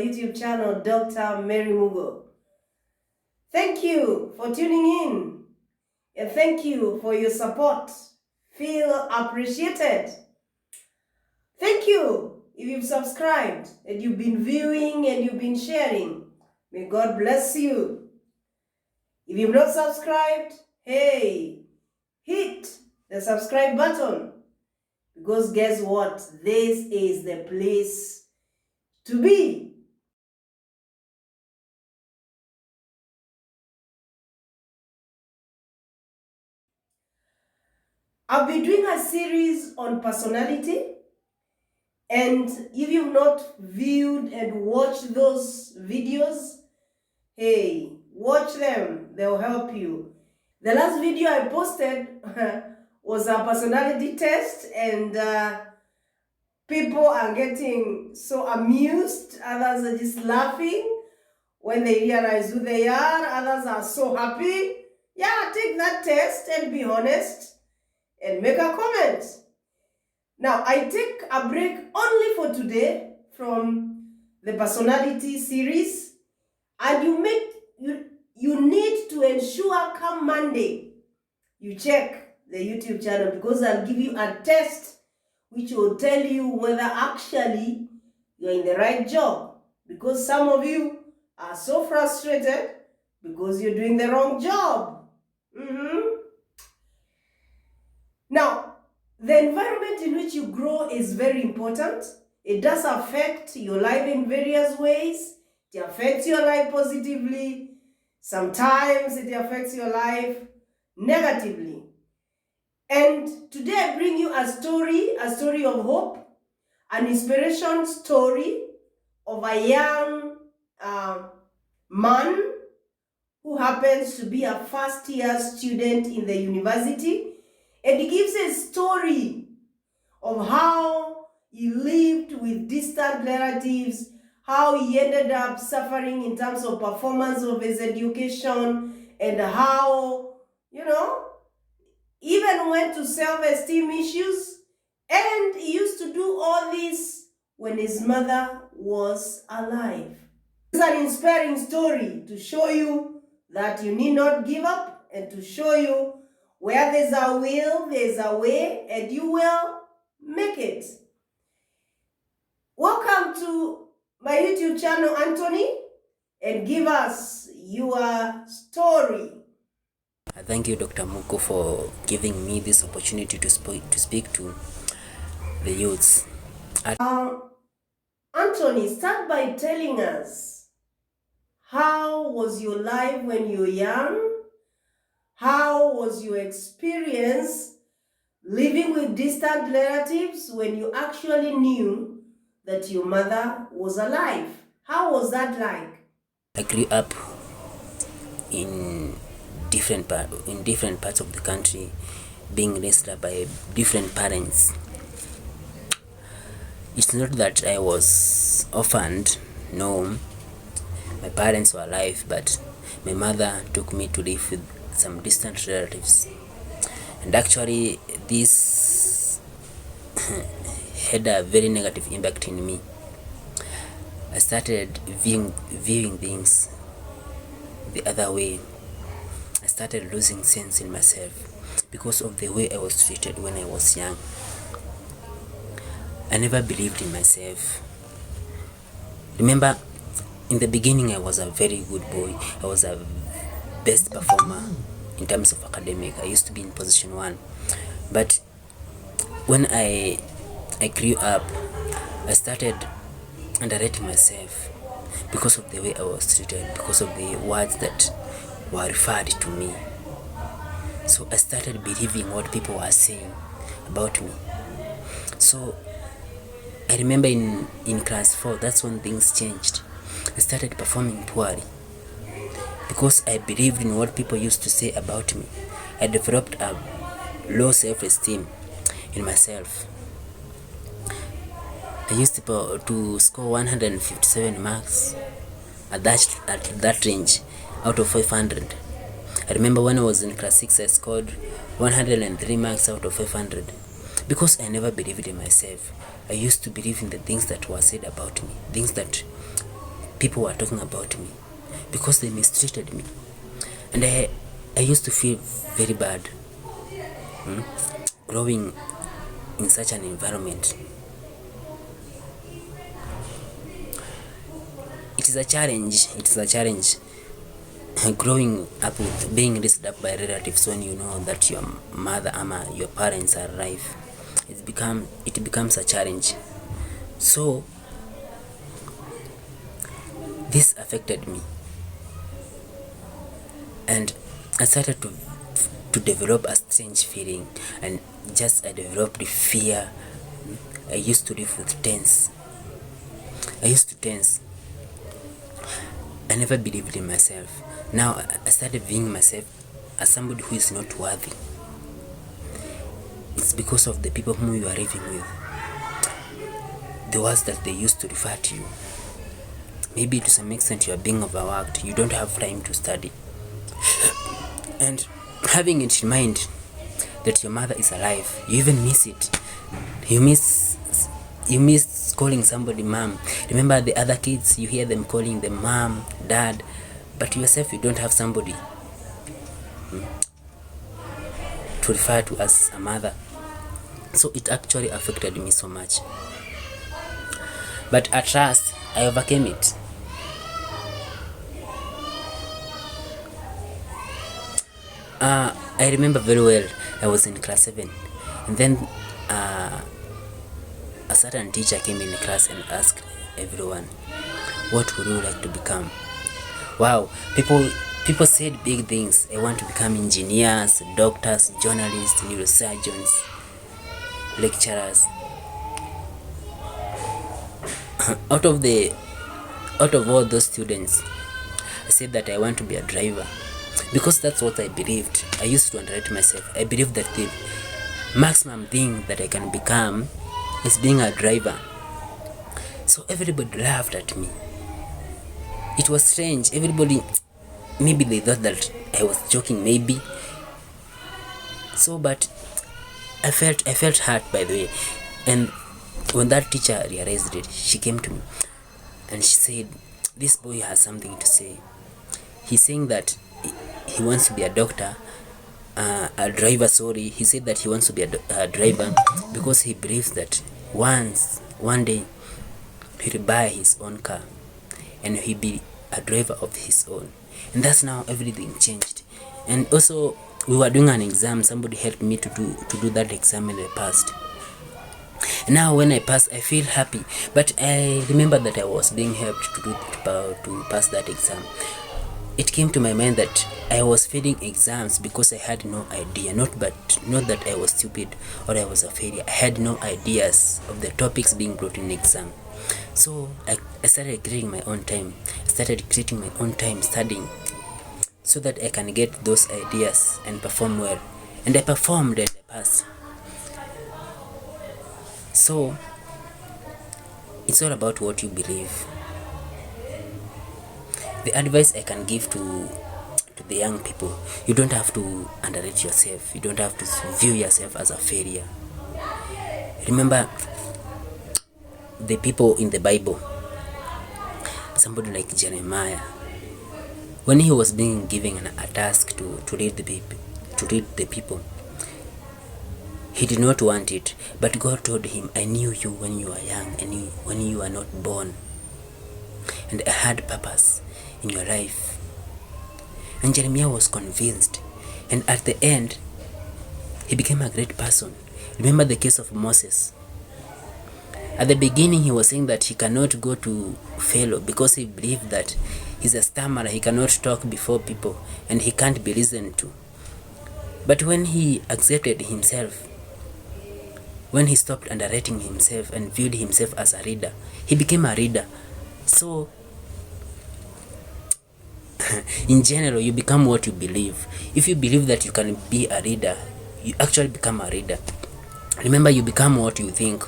YouTube channel, Dr. Mary Mugo. Thank you for tuning in, and thank you for your support. Feel appreciated. Thank you if you've subscribed and you've been viewing and you've been sharing. May God bless you. If you've not subscribed, hey, hit the subscribe button, because guess what? This is the place to be. I've been doing a series on personality, and if you've not viewed and watched those videos, hey, watch them. They'll help you. The last video I posted was a personality test, and people are getting so amused. Others are just laughing when they realize who they are. Others are so happy. Yeah, take that test and be honest and make a comment. Now, I take a break only for today from the personality series, and you need to ensure come Monday you check the YouTube channel, because I'll give you a test which will tell you whether actually you're in the right job, because some of you are so frustrated because you're doing the wrong job. Now, the environment in which you grow is very important. It does affect your life in various ways. It affects your life positively. Sometimes it affects your life negatively. And today I bring you a story of hope, an inspiration story of a young man who happens to be a first-year student in the university. And he gives a story of how he lived with distant relatives, how he ended up suffering in terms of performance of his education, and how, even went to self-esteem issues. And he used to do all this when his mother was alive. It's an inspiring story to show you that you need not give up, and to show you where there's a will, there's a way, and you will make it. Welcome to my YouTube channel, Anthony, and give us your story. Thank you, Dr. Muko, for giving me this opportunity to speak to the youths. Anthony, start by telling us, how was your life when you were young? How was your experience living with distant relatives when you actually knew that your mother was alive? How was that like? I grew up in different parts of the country, being raised up by different parents. It's not that I was orphaned, no. My parents were alive, but my mother took me to live with some distant relatives. And actually, this had a very negative impact in me. I started viewing things the other way. I started losing sense in myself because of the way I was treated when I was young. I never believed in myself. Remember, in the beginning I was a very good boy. I was a best performer in terms of academic. I used to be in position 1. But when I grew up, I started underrating myself because of the way I was treated, because of the words that were referred to me. So I started believing what people were saying about me. So I remember in class 4, that's when things changed. I started performing poorly because I believed in what people used to say about me. I developed a low self-esteem in myself. I used to score 157 marks at that range out of 500. I remember when I was in class 6, I scored 103 marks out of 500 because I never believed in myself. I used to believe in the things that were said about me, things that people were talking about me because they mistreated me. And I used to feel very bad growing in such an environment. It is a challenge growing up with being raised up by relatives when you know that your mother or your parents are alive. It becomes a challenge. So this affected me, and I started to develop a strange feeling, and I developed fear. I used to live with tense. I never believed in myself. Now I started viewing myself as somebody who is not worthy. It's because of the people whom you are living with, the words that they used to refer to you. Maybe to some extent you are being overworked, you don't have time to study. And having it in mind that your mother is alive, you even miss it. You miss calling somebody mom. Remember the other kids, you hear them calling them mom, dad, but yourself you don't have somebody to refer to as a mother. So it actually affected me so much. But at last, I overcame it. I remember very well, I was in class 7, and then a certain teacher came in the class and asked everyone, what would you like to become? Wow, people said big things. I want to become engineers, doctors, journalists, neurosurgeons, lecturers. Out of all those students, I said that I want to be a driver, because that's what I believed. I used to underrate myself. I believed that the maximum thing that I can become is being a driver. So everybody laughed at me. It was strange. Everybody, maybe they thought that I was joking, maybe. So, but I felt hurt, by the way. And when that teacher realized it, she came to me and she said, this boy has something to say. He's saying that he wants to be a doctor, a driver, sorry. He said that he wants to be a driver because he believes that one day he'll buy his own car and he'll be a driver of his own. And that's now everything changed. And also we were doing an exam. Somebody helped me to do that exam, and I passed. And now when I pass, I feel happy. But I remember that I was being helped to pass that exam. It came to my mind that I was failing exams because I had no idea. Not that I was stupid or I was a failure. I had no ideas of the topics being brought in the exam. So I started creating my own time. I started creating my own time studying so that I can get those ideas and perform well. And I performed and I passed. So it's all about what you believe. The advice I can give to the young people, you don't have to underrate yourself. You don't have to view yourself as a failure. Remember the people in the Bible, somebody like Jeremiah, when he was being given a task to lead the people, he did not want it, but God told him, I knew you when you were young and when you were not born, and I had purpose in your life. And Jeremiah was convinced, and at the end he became a great person. Remember the case of Moses. At the beginning he was saying that he cannot go to Pharaoh because he believed that he's a stammerer, he cannot talk before people and he can't be listened to. But when he accepted himself, when he stopped underrating himself and viewed himself as a reader, he became a reader. So in general, you become what you believe. If you believe that you can be a reader, you actually become a reader. Remember, you become what you think.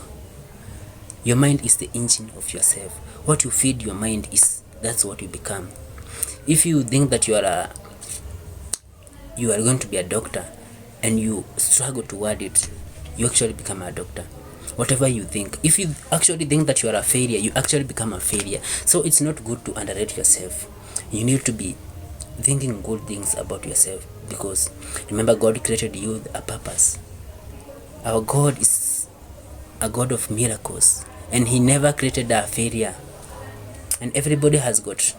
Your mind is the engine of yourself. What you feed your mind that's what you become. If you think that you are going to be a doctor and you struggle toward it, you actually become a doctor. whatever you think. If you actually think that you are a failure, you actually become a failure. So it's not good to underrate yourself. You need to be thinking good things about yourself, because remember, God created you with a purpose. Our God is a God of miracles, and He never created a failure. And everybody has got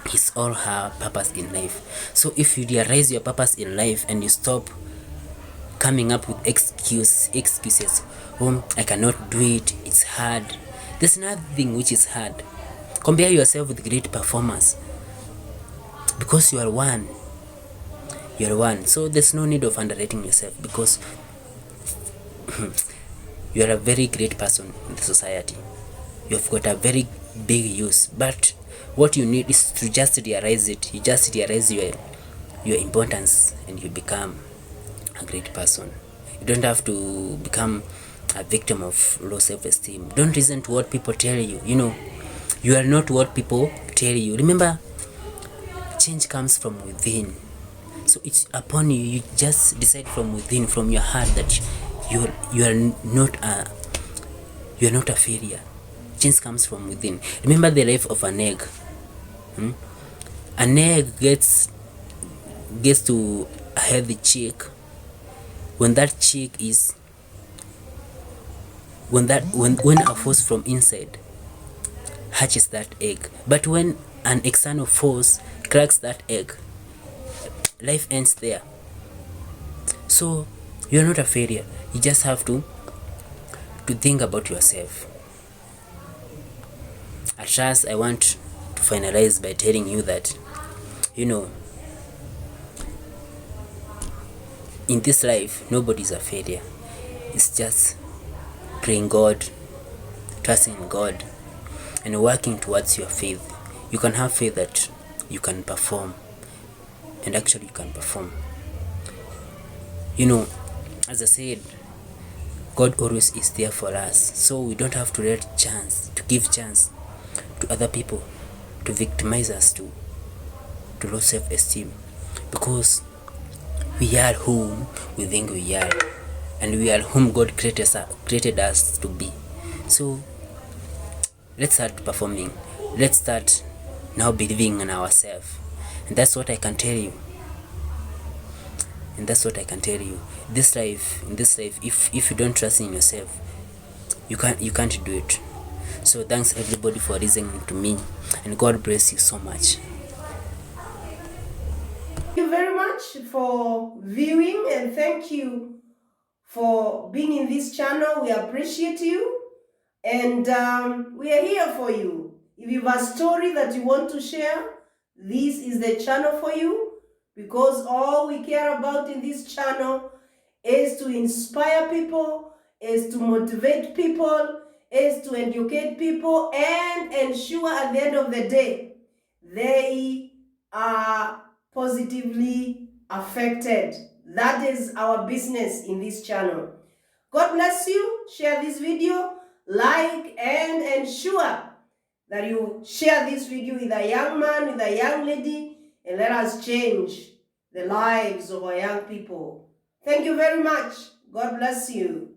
his or her purpose in life. So if you realize your purpose in life and you stop coming up with excuses, I cannot do it, it's hard. There's nothing which is hard. Compare yourself with great performers, because you are one. You're one. So there's no need of underrating yourself, because you are a very great person in the society. You've got a very big use, but what you need is to just realize it. You just realize your importance, and you become a great person. You don't have to become a victim of low self-esteem. Don't listen to what people tell you. You are not what people tell you. Remember, change comes from within. So it's upon you. You just decide from within, from your heart, that you are not a failure. Change comes from within. Remember the life of an egg. An egg gets to a healthy chick when that chick is when a force from inside hatches that egg. But when an external force cracks that egg, life ends there. So you're not a failure. You just have to think about yourself. At last, I want to finalize by telling you that, in this life, nobody's a failure. It's just praying God, trusting God, and working towards your faith. You can have faith that you can perform, and actually you can perform. As I said, God always is there for us, so we don't have to give chance to other people to victimize us, to low self-esteem, because we are whom we think we are, and we are whom God created us to be. So let's start performing. Let's start now believing in ourselves, and that's what I can tell you. In this life, if you don't trust in yourself, you can't do it. So thanks everybody for listening to me, and God bless you so much. Thank you very much for viewing, and thank you for being in this channel. We appreciate you, and we are here for you. If you have a story that you want to share, this is the channel for you, because all we care about in this channel is to inspire people, is to motivate people, is to educate people, and ensure at the end of the day they are positively affected. That is our business in this channel. God bless you. Share this video, like, and ensure that you share this video with a young man, with a young lady, and let us change the lives of our young people. Thank you very much. God bless you.